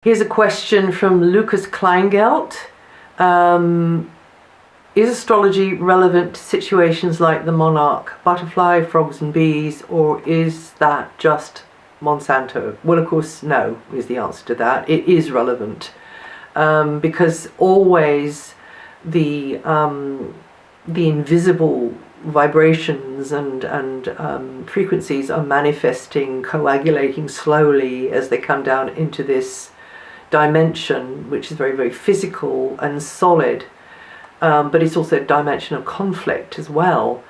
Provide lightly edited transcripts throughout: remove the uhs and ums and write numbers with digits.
Here's a question from Lucas Kleingelt. Is astrology relevant to situations like the monarch, butterfly, frogs and bees, or is that just Monsanto? Well, of course, no, is the answer to that. It is relevant because always the invisible vibrations and frequencies are manifesting, coagulating slowly as they come down into this dimension, which is very, very physical and solid. But it's also a dimension of conflict as well.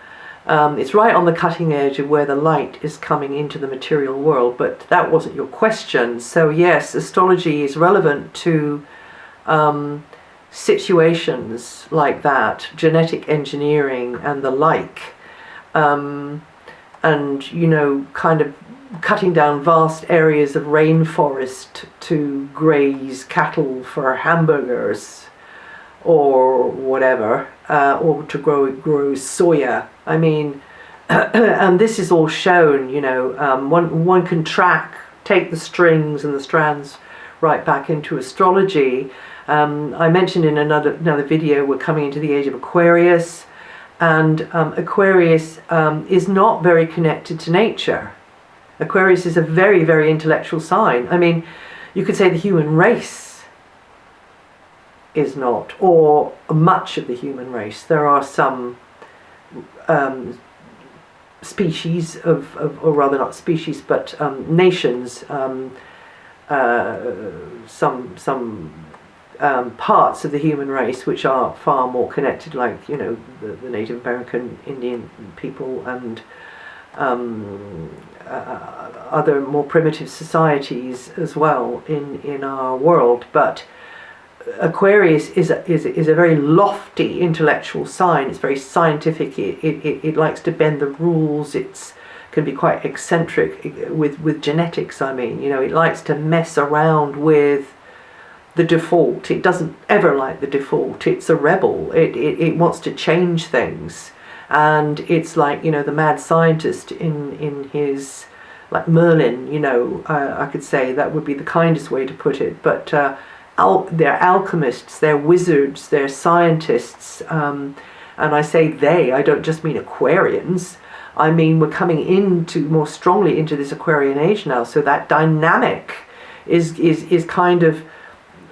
It's right on the cutting edge of where the light is coming into the material world, but that wasn't your question. So yes, astrology is relevant to situations like that, genetic engineering and the like, and kind of cutting down vast areas of rainforest to graze cattle for hamburgers or whatever, or to grow soya. I mean, and this is all shown, one can take the strings and the strands right back into astrology. I mentioned in another video, we're coming into the age of Aquarius, and Aquarius is not very connected to nature. Aquarius is a very, very intellectual sign. I mean, you could say the human race is not, or much of the human race. There are some species or rather not species, but nations, some parts of the human race which are far more connected, like the Native American Indian people and other more primitive societies as well in our world. But Aquarius is a very lofty intellectual sign. It's very scientific. It likes to bend the rules. It can be quite eccentric with genetics. I mean, it likes to mess around with the default. It doesn't ever like the default. It's a rebel. It wants to change things, and it's like the mad scientist in his, like Merlin. I could say that would be the kindest way to put it, but. They're alchemists, they're wizards, they're scientists, and I say they, I don't just mean Aquarians. I mean we're coming more strongly into this Aquarian age now, so that dynamic is kind of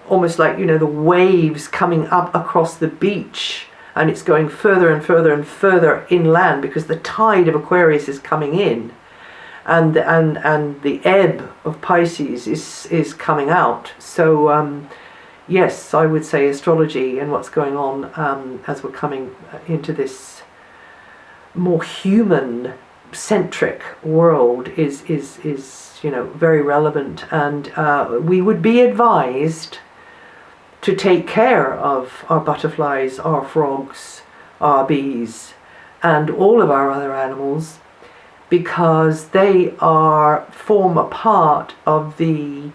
almost like the waves coming up across the beach, and it's going further and further and further inland because the tide of Aquarius is coming in. And the ebb of Pisces is coming out. So yes, I would say astrology and what's going on as we're coming into this more human-centric world is very relevant, and we would be advised to take care of our butterflies, our frogs, our bees, and all of our other animals, because they form a part of the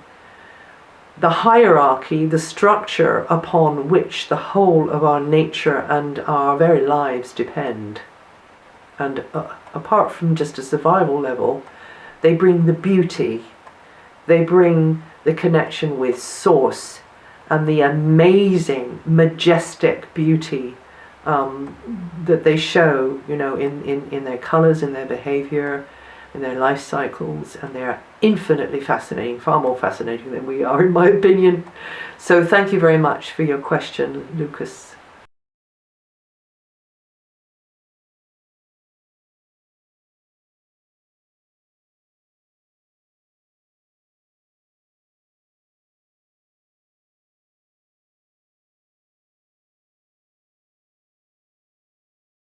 hierarchy, the structure upon which the whole of our nature and our very lives depend. And apart from just a survival level, they bring the beauty, they bring the connection with Source and the amazing, majestic beauty that they show, in their colours, in their behaviour, in their life cycles, and they're infinitely fascinating, far more fascinating than we are, in my opinion. So thank you very much for your question, Lucas.